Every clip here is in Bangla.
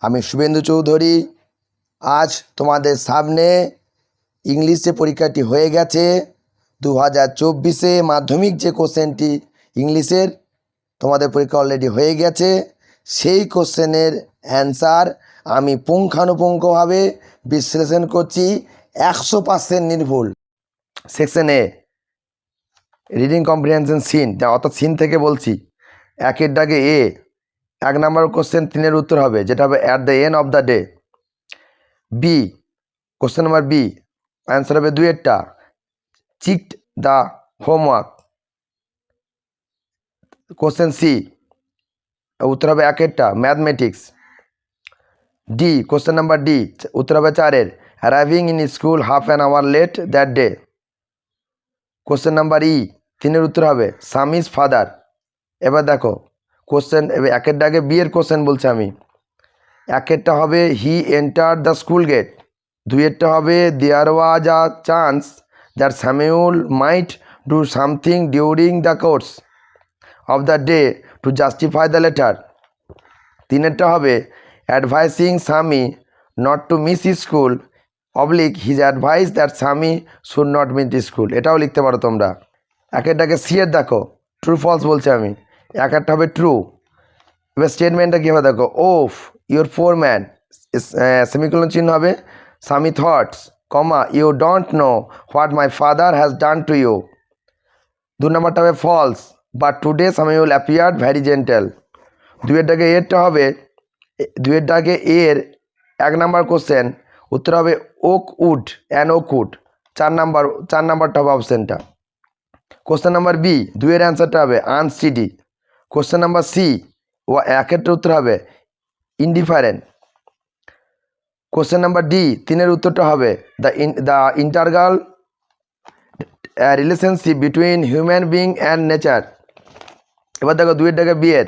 আমি শুভেন্দু চৌধুরী। আজ তোমাদের সামনে ইংলিশে পরীক্ষাটি হয়ে গেছে 2024 মাধ্যমিক যে কোশ্চেনটি ইংলিশের তোমাদের পরীক্ষা অলরেডি হয়ে গেছে, সেই কোশ্চেনের অ্যান্সার আমি পুঙ্খানুপুঙ্খভাবে বিশ্লেষণ করছি। 100% নির্ভুল। সেকশন এ রিডিং কম্প্রিহেনশন সিন, অর্থাৎ সিন থেকে বলছি। একের দাগে এ 1 নম্বর কোশ্চেন 3-এর উত্তর হবে, যেটা হবে at the end of the day. B question number B answer হবে 2-এরটা, checked the homework. Question C উত্তর হবে 1-এরটা, mathematics. D question number D উত্তর হবে 4-এর, arriving in school half an hour late that day. Question number E 3-এর উত্তর হবে সামিজ ফাদার। এবার দেখো কোশ্চেন, এবার 1-এর দাগে বি এর কোশ্চেন বলছি আমি। 1-এরটা হবে he enter the school gate. 2-এরটা হবে there was a chance that Samuel might do something during the course of the day to justify the letter. 3-এরটা হবে advising Sammy not to miss school oblique his advice that Sammy should not miss school. এটাও লিখতে পারো তোমরা। 1-এরটাকে সি এর দেখো, ট্রু ফলস বলছি আমি। 1-একটা হবে ট্রু। এবার স্টেটমেন্টটা কী হবে দেখো, of your four man, semicolon চিহ্ন হবে, Sammy thoughts, comma you don't know what my father has done to you. 2 নম্বরটা হবে false, but today Samuel appeared very gentle. 2-এর দাগে এরটা হবে, 2-এর দাগে এর 1 নম্বর কোশ্চেন উত্তর হবে oak wood an oak wood. 4 নম্বরটা হবে অপশানটা। কোশ্চেন নাম্বার বি 2-এর অ্যান্সারটা হবে আনস্টিডি। কোশ্চেন নাম্বার সি 1-এরটা উত্তর হবে ইনডিফারেন্ট। কোশ্চেন নাম্বার ডি 3-এর উত্তরটা হবে the integral relationship between human being and nature. এবার দেখো 2-এর দাগে বি এর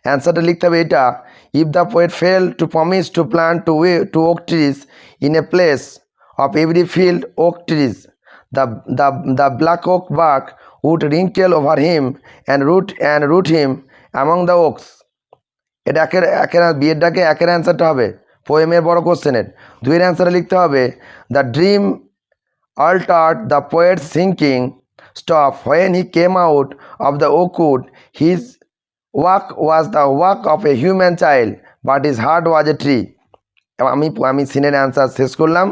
অ্যান্সারটা লিখতে হবে এটা, if the poet fail to promise to plant two oak trees in a place of every field oak trees, the black oak bark would wrinkle over him and root him among the oaks. এটা একের বিয়ের ডাকে 1-এর অ্যান্সারটা হবে পোয়েমের বড় কোশ্চেনের। 2-এর অ্যান্সারে লিখতে হবে the dream altered the poet's thinking stop when he came out of the oak wood. His work was the work of a human child, but his heart was a tree. আমি সিনের অ্যান্সার শেষ করলাম।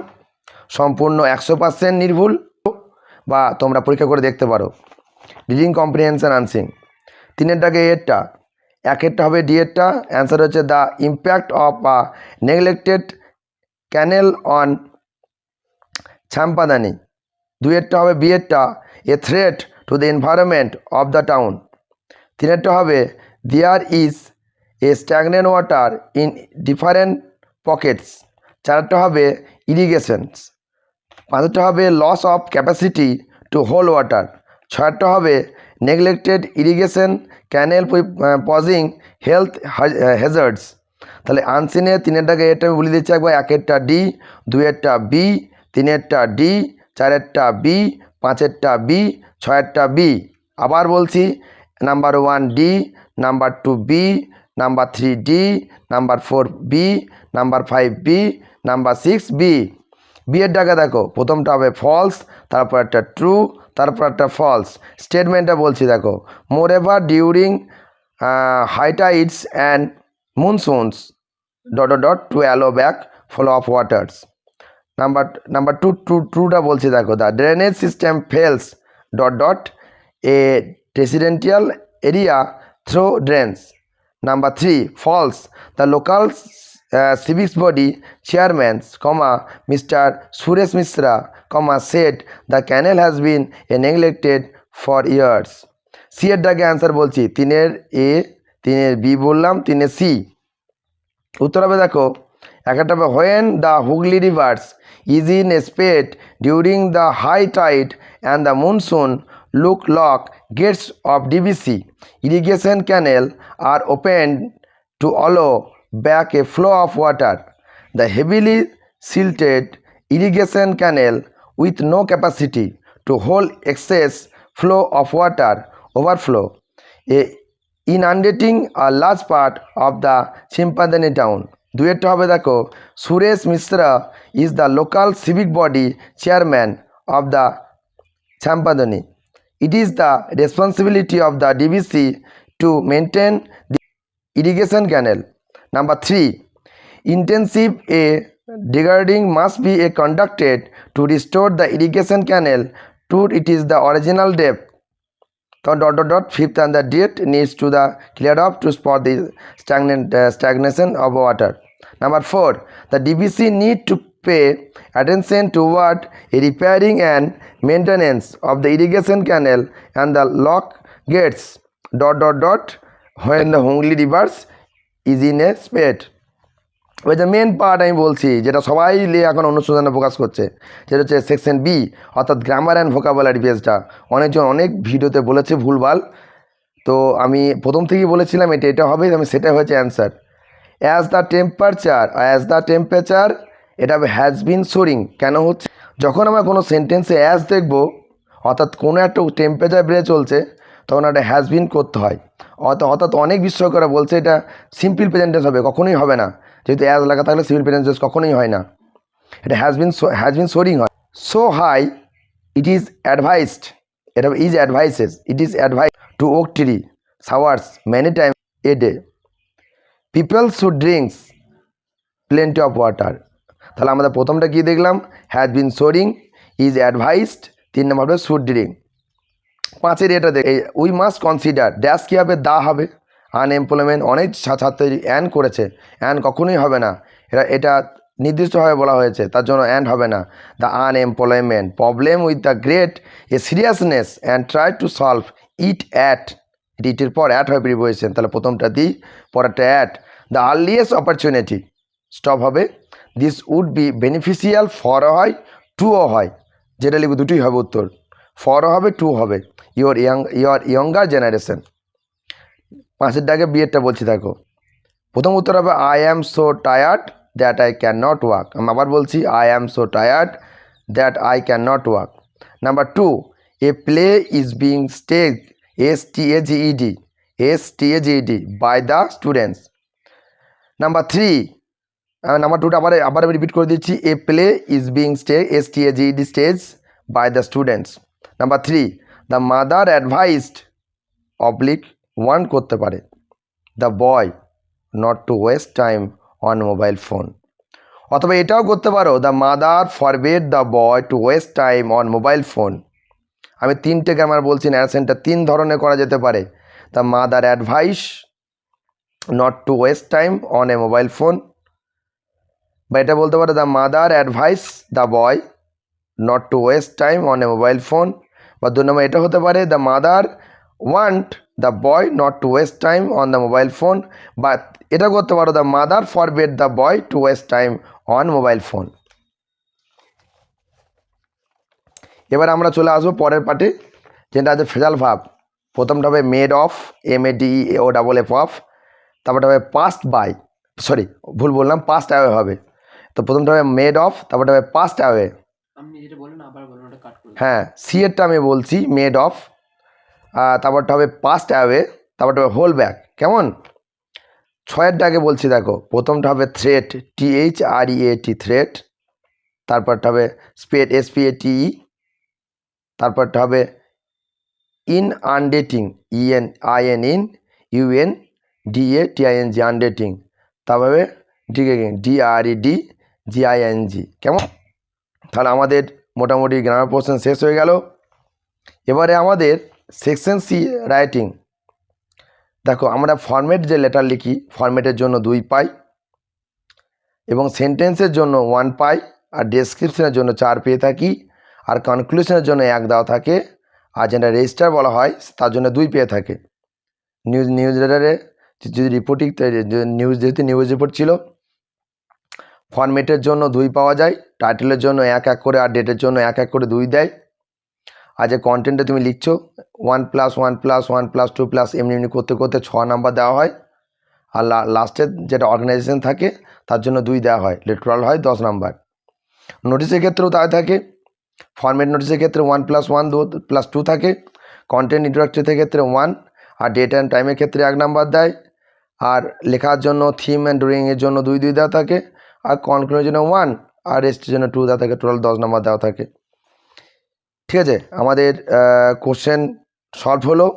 সম্পূর্ণ 100% নির্ভুল, বা তোমরা পরীক্ষা করে দেখতে পারো। রিডিং কম্প্রিহেনশন আনসিং 3-এর দাগে এরটা, 1-এরটা হবে ডি এরটা, অ্যান্সার হচ্ছে the impact of a neglected canal on Champdani. 2-এরটা হবে বি এরটা, a threat to the environment of the town. 3-এরটা হবে there is a stagnant water in different pockets. 4-এরটা হবে ইরিগেশনস। 5-এরটা হবে loss of capacity to hold water. 6-এরটা হবে neglected irrigation canal posing health hazards. তাহলে আনসিনে 3-এর দাগে এটা আমি বলে দিচ্ছি একবার, 1-এরটা ডি, 2-এরটা বি, 3-এরটা ডি, 4-এরটা বি, 5-এরটা বি, 6-এরটা বি। আবার বলছি, number 1 D, number 2 B, number 3 D, number 4 B, number 5 B, number 6 B. বিয়ের ডাকে দেখো প্রথমটা হবে ফলস, তারপর একটা ট্রু, তারপর একটা ফলস। স্টেটমেন্টটা বলছি দেখো, more ever during high tides and monsoons ... to allow back flow of waters. Number two ট্রুটা বলছি দেখো, the drainage system fails ... a residential area through drains. Number 3 false, the local civics body chairman, Mr. Suresh Mishra, said the canal has been neglected for years. C এর দাগে অ্যান্সার বলছি, 3-এর এ, 3-এর বি বললাম, 3-এর সি। উত্তর হবে দেখো, 1-টা হবে when the Hooghly rivers is in a spate during the high tide and the monsoon lock gates of DBC irrigation canal are opened to allow back a flow of water. The heavily silted irrigation canal with no capacity to hold excess flow of water overflow. A inundating a large part of the Champdani town. দুয়েরটা হবে দেখো, Suresh Mishra is the local civic body chairman of the Champadani. It is the responsibility of the DBC to maintain the irrigation canal. Number 3. Intensive a degrading must be conducted to restore the irrigation canal to it is the original depth. So fifth and the date needs to the clear up to spot the stagnation of water. Number 4. The DBC need to pay attention toward repairing and maintenance of the irrigation canal and the lock gates when the Hungary rivers is in a spate. ওই যে মেন পার্ট আমি বলছি, যেটা সবাই এখন অনুসন্ধানে ফোকাস করছে, যেটা হচ্ছে সেকশন বি, অর্থাৎ গ্রামার অ্যান্ড ভোকাবুলারি পেজটা। অনেকজন অনেক ভিডিওতে বলেছে ভুলভাল, তো আমি প্রথম থেকেই বলেছিলাম এটা হবে, আমি সেটা হয়েছে অ্যান্সার। অ্যাজ দ্য টেম্পারেচার এটা হবে হ্যাজ বিন সোরিং। কেন হচ্ছে, যখন আমরা কোনো সেন্টেন্সে অ্যাজ দেখব, অর্থাৎ কোনো একটা টেম্পারেচার বেড়ে চলছে, তখন একটা হ্যাজ বিন করতে হয়। অর্থাৎ অনেক বিশ্বকরা বলছে এটা সিম্পল প্রেজেন্টেন্স হবে, কখনোই হবে না। যেহেতু অ্যাজ লেখা থাকলে সিম্পল প্রেজেন্টেন্স কখনোই হয় না, এটা হ্যাজ বিন সোরিং হয়। So high it is advised, এটা is advises, it is advise to oak tree showers many time a day. People should drinks plenty of water. তাহলে আমাদের প্রথমটা কী দেখলাম, has been soaring, is advised, 3 number হবে শুড ড্রিঙ্ক। 5 এটা দেখ, উই মাস্ট কনসিডার ড্যাশ কী হবে, দা হবে। আনএমপ্লয়মেন্ট, অনেক ছাত্রী অ্যান করেছে, অ্যান কখনোই হবে না, এটা নির্দিষ্টভাবে বলা হয়েছে, তার জন্য অ্যান্ড হবে না। The unemployment problem with the great A seriousness and try to solve it at, ইটের পর অ্যাট হয় প্রিপোজিশন, তাহলে প্রথমটা দিই, পরেরটা at. The earliest opportunity stop হবে। দিস উড বি বেনিফিশিয়াল, ফরও হয় টুও হয়, যেটা লিখব দুটোই হবে উত্তর, ফরও হবে টু হবে। Your younger generation. 5 ডাকে বিয়েরটা বলছি দেখো, প্রথম উত্তর হবে I am so tired that I can not walk. আমি আবার বলছি, I am so tired that I can not walk. Number 2, a play is being stage STAGED by the students. Number 3, number 2টা আবার রিপিট করে দিচ্ছি, a play is being STAGED stage by the students. Number 3, the mother advised (1) করতে পারে the boy not to waste time on mobile phone, অথবা এটাও করতে পারো, the mother forbade the boy to waste time on mobile phone. আমি 3টে গ্রামার বলছি, ন্যারেশনটা 3 ধরনের করা যেতে পারে। The mother advise not to waste time on a mobile phone, বা এটা বলতে পারো, the mother advise the boy not to waste time on a mobile phone, বা 2 নম্বর এটা হতে পারে, the mother want the boy not to waste time on the mobile phone, বা এটা করতে পারো, the mother forbade the boy to waste time on mobile phone. এবার আমরা চলে আসবো পরের পার্টে, যেটা আছে ফ্রেজাল ভার্ব। প্রথমটা হবে মেড অফ, MADEOFF অফ, তারপরটা হবে পাস্ট বাই, সরি ভুল বললাম, পাস্ট অ্যাওয়ে হবে। তো প্রথমটা হবে মেড অফ, তারপরটা হবে পাস্ট অ্যাওয়ে। হ্যাঁ, সিএরটা আমি বলছি মেড অফ, তারপরটা হবে পাস্ট অ্যাওয়ে, তারপরটা হবে হোল ব্যাক। কেমন? 6এরটা আগে বলছি দেখো, প্রথমটা হবে থ্রেট, THREAT থ্রেট, তারপরটা হবে SPATE, তারপরটা হবে ইনআন্ডেটিং, INUNDATING আনডেটিং, তারপরে DREDGING। কেমন? তাহলে আমাদের মোটামুটি গ্রামার পোর্শন শেষ হয়ে গেল। এবারে আমাদের সেকশন সি রাইটিং। দেখো, আমরা ফরম্যাট যে লেটার লিখি, ফরম্যাটের জন্য 2 পাই, এবং সেন্টেন্সের জন্য 1 পাই, আর ডেসক্রিপশনের জন্য 4 পেয়ে থাকি, আর কনক্লুশনের জন্য 1 দেওয়া থাকে, আর যেটা রেজিস্টার বলা হয় তার জন্য 2 পেয়ে থাকে। নিউজ লেটারে যদি রিপোর্টিং, যেহেতু নিউজ রিপোর্ট ছিল, ফরম্যাটের জন্য 2 পাওয়া যায়, টাইটেলের জন্য 1 করে, আর ডেটের জন্য 1 করে 2 দেয়। আর যে কন্টেন্টে তুমি লিখছো 1+1+1+2+ এমনি করতে করতে 6 নাম্বার দেওয়া হয়, আর লাস্টের যেটা অর্গানাইজেশন থাকে তার জন্য 2 দেওয়া হয়, লিটারাল হয় 10 নাম্বার। নোটিশের ক্ষেত্রেও তাই থাকে, ফরম্যাট নোটিশের ক্ষেত্রে 1+1+2 থাকে, কন্টেন্ট ইন্ট্রোডাক্টরির ক্ষেত্রে 1, আর ডেট অ্যান্ড টাইমের ক্ষেত্রে 1 নাম্বার দেয়। আর লেখার জন্য থিম অ্যান্ড ড্রয়িংয়ের জন্য 2 2 দেওয়া থাকে। আর কনক্লুশনের জন্য 1 আর রেস্টের জন্য 2 দেওয়া থাকে। টোটাল 10 নাম্বার দেওয়া থাকে। ঠিক আছে, আমাদের কোশ্চেন সলভ হলো।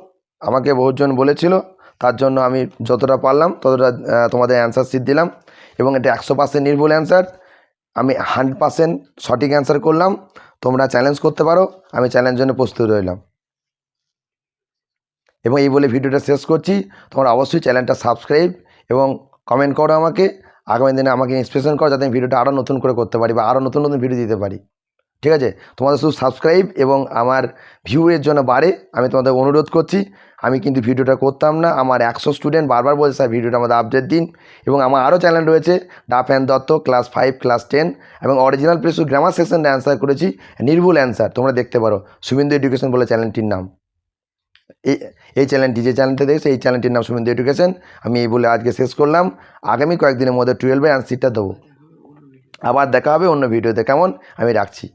আমাকে বহুজন বলেছিল, তার জন্য আমি যতটা পারলাম ততটা তোমাদের অ্যান্সার শিট দিলাম। এবং এটা 100% নির্ভুল অ্যান্সার। আমি 100% সঠিক অ্যান্সার করলাম। তোমরা চ্যালেঞ্জ করতে পারো, আমি চ্যালেঞ্জের জন্য প্রস্তুত রইলাম। এবং এই বলে ভিডিওটা শেষ করছি। তোমরা অবশ্যই চ্যানেলটা সাবস্ক্রাইব এবং কমেন্ট করো আমাকে। আগামী দিনে আমাকে ইন্সপিরেশন করো, যাতে আমি ভিডিওটা আরও নতুন করে করতে পারি বা আরও নতুন নতুন ভিডিও দিতে পারি। ঠিক আছে, তোমাদের শুধু সাবস্ক্রাইব এবং আমার ভিউয়ের জন্য বাড়ে, আমি তোমাদের অনুরোধ করছি। আমি কিন্তু ভিডিওটা করতাম না, আমার 100 স্টুডেন্ট বারবার বলছে স্যার ভিডিওটা আমাদের আপডেট দিন। এবং আমার আরও চ্যানেল রয়েছে, Duff and Dutt, class 5, class 10 এবং অরিজিনাল প্রেসু গ্রামার সেকশনটা অ্যান্সার করেছি, নির্ভুল অ্যান্সার। তোমরা দেখতে পারো, শুভেন্দু এডুকেশন বলে চ্যানেলটির নাম। এই চ্যানেলটি যে চ্যানেলটা দেখছে, এই চ্যানেলটির নাম শুভেন্দু এডুকেশন। আমি এই বলে আজকে শেষ করলাম। আগামী কয়েকদিনের মধ্যে 12-এর অ্যান্সারটা দেবো। আবার দেখা হবে অন্য ভিডিওতে। কেমন? আমি রাখছি।